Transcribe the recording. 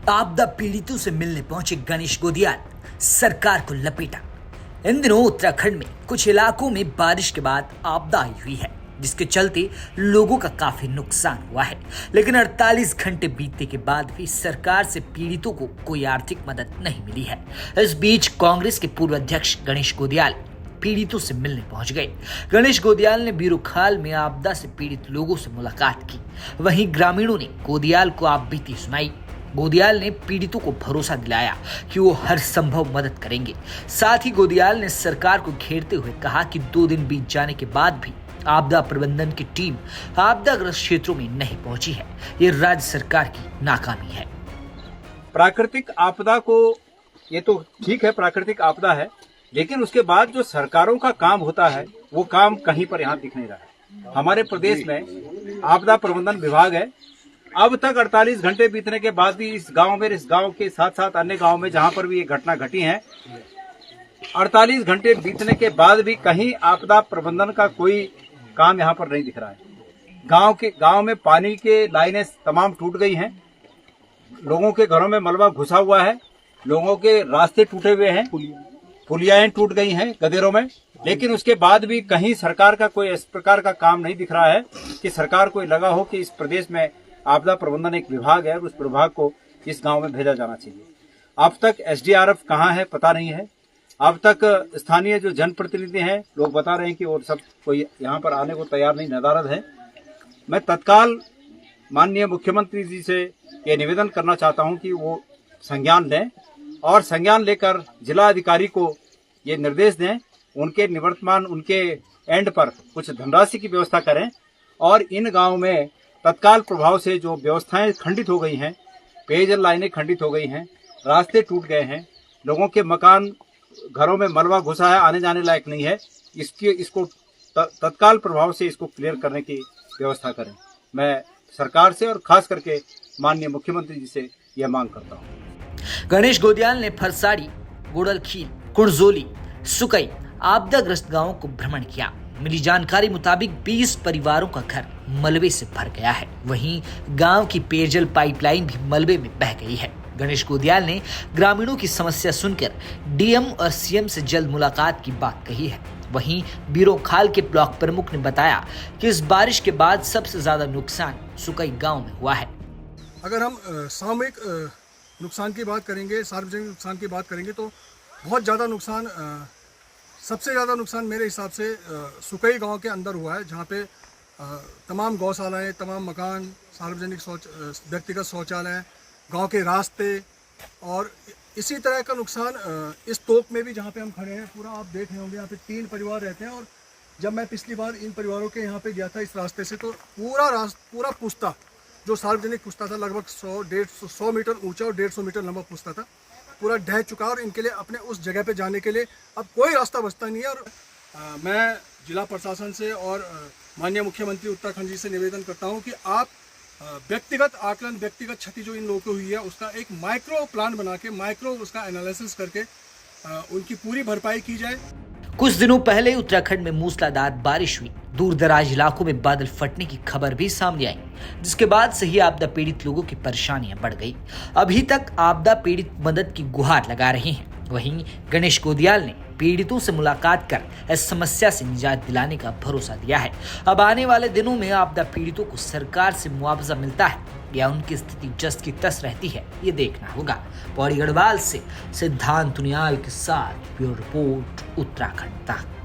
आपदा पीड़ितों से मिलने पहुंचे गणेश गोदियाल, सरकार को लपेटा। इन दिनों उत्तराखंड में कुछ इलाकों में बारिश के बाद आपदा आई हुई है, जिसके चलते लोगों का काफी नुकसान हुआ है। लेकिन 48 घंटे बीतने के बाद भी सरकार से पीड़ितों को कोई आर्थिक मदद नहीं मिली है। इस बीच कांग्रेस के पूर्व अध्यक्ष गणेश गोदियाल पीड़ितों से मिलने पहुंच गए। गणेश गोदियाल ने बीरोखाल में आपदा से पीड़ित लोगों से मुलाकात की। वहीं ग्रामीणों ने गोदियाल को आपबीती सुनाई। गोदियाल ने पीड़ितों को भरोसा दिलाया कि वो हर संभव मदद करेंगे। साथ ही गोदियाल ने सरकार को घेरते हुए कहा कि 2 दिन बीत जाने के बाद भी आपदा प्रबंधन की टीम आपदाग्रस्त क्षेत्रों में नहीं पहुंची है। ये राज्य सरकार की नाकामी है। प्राकृतिक आपदा को, ये तो ठीक है, प्राकृतिक आपदा है, लेकिन उसके बाद जो सरकारों का काम होता है वो काम कहीं पर यहाँ दिख नहीं रहा है। हमारे प्रदेश में आपदा प्रबंधन विभाग है। अब तक 48 घंटे बीतने के बाद भी इस गांव के साथ साथ अन्य गांव में जहां पर भी ये घटना घटी है, 48 घंटे बीतने के बाद भी कहीं आपदा प्रबंधन का कोई काम यहां पर नहीं दिख रहा है। गांव में पानी के लाइनें तमाम टूट गई हैं, लोगों के घरों में मलबा घुसा हुआ है, लोगों के रास्ते टूटे हुए हैं, पुलियाएं टूट गई हैं गदेरों में। लेकिन उसके बाद भी कहीं सरकार का कोई इस प्रकार का काम नहीं दिख रहा है कि सरकार को लगा हो कि इस प्रदेश में आपदा प्रबंधन एक विभाग है और उस विभाग को इस गांव में भेजा जाना चाहिए। अब तक एसडीआरएफ कहाँ है पता नहीं है। अब तक स्थानीय जो जनप्रतिनिधि हैं, लोग बता रहे हैं कि और सब कोई यहाँ पर आने को तैयार नहीं, नदारद है। मैं तत्काल माननीय मुख्यमंत्री जी से ये निवेदन करना चाहता हूँ कि वो संज्ञान लें और संज्ञान लेकर जिला अधिकारी को ये निर्देश दें, उनके निवर्तमान उनके एंड पर कुछ धनराशि की व्यवस्था करें और इन गाँव में तत्काल प्रभाव से जो व्यवस्थाएं खंडित हो गई हैं, पेयजल लाइनें खंडित हो गई हैं, रास्ते टूट गए हैं, लोगों के मकान घरों में मलबा घुसा है, आने जाने लायक नहीं है, इसको तत्काल प्रभाव से इसको क्लियर करने की व्यवस्था करें। मैं सरकार से और खास करके माननीय मुख्यमंत्री जी से यह मांग करता हूँ। गणेश गोदियाल ने फरसाड़ी, गोड़लखील, कुणजोली, सुकई आपदाग्रस्त गांवों को भ्रमण किया। मिली जानकारी मुताबिक 20 परिवारों का घर मलबे से भर गया है। वहीं गांव की पेयजल पाइपलाइन भी मलबे में बह गई है। गणेश गोदियाल ने ग्रामीणों की समस्या सुनकर डीएम और सीएम से जल्द मुलाकात की बात कही है। वहीं बीरोखाल के ब्लॉक प्रमुख ने बताया कि इस बारिश के बाद सबसे ज्यादा नुकसान सुकई गांव में हुआ है। अगर हम सामूहिक नुकसान की बात करेंगे, सार्वजनिक नुकसान की बात करेंगे तो बहुत ज़्यादा नुकसान, सबसे ज़्यादा नुकसान मेरे हिसाब से सुकई गांव के अंदर हुआ है, जहां पे तमाम गौशालाएं, तमाम मकान, सार्वजनिक व्यक्तिगत शौचालय, गांव के रास्ते और इसी तरह का नुकसान इस तोक में भी जहां पे हम खड़े हैं पूरा आप देख रहे होंगे। यहाँ पे 3 परिवार रहते हैं और जब मैं पिछली बार इन परिवारों के यहाँ पे गया था इस रास्ते से, तो पूरा पुस्ता, जो सार्वजनिक पुस्ता था, लगभग 100 मीटर ऊँचा और 150 मीटर लंबा पुस्ता था, पूरा ढह चुका और इनके लिए अपने उस जगह पे जाने के लिए अब कोई रास्ता बचता नहीं है। और मैं जिला प्रशासन से और माननीय मुख्यमंत्री उत्तराखंड जी से निवेदन करता हूं कि आप व्यक्तिगत आकलन, व्यक्तिगत क्षति जो इन लोगों को हुई है उसका एक माइक्रो प्लान बना के, माइक्रो उसका एनालिसिस करके उनकी पूरी भरपाई की जाए। कुछ दिनों पहले उत्तराखंड में मूसलाधार बारिश हुई। दूर दराज इलाकों में बादल फटने की खबर भी सामने आई, जिसके बाद से ही आपदा पीड़ित लोगों की परेशानियां बढ़ गई। अभी तक आपदा पीड़ित मदद की गुहार लगा रहे हैं। वहीं गणेश गोदियाल ने पीड़ितों से मुलाकात कर इस समस्या से निजात दिलाने का भरोसा दिया है। अब आने वाले दिनों में आपदा पीड़ितों को सरकार से मुआवजा मिलता है या उनकी स्थिति जस की तस रहती है, ये देखना होगा। पौड़ी गढ़वाल से सिद्धांत तुनियाल के साथ ब्यूरो रिपोर्ट, उत्तराखंड तक।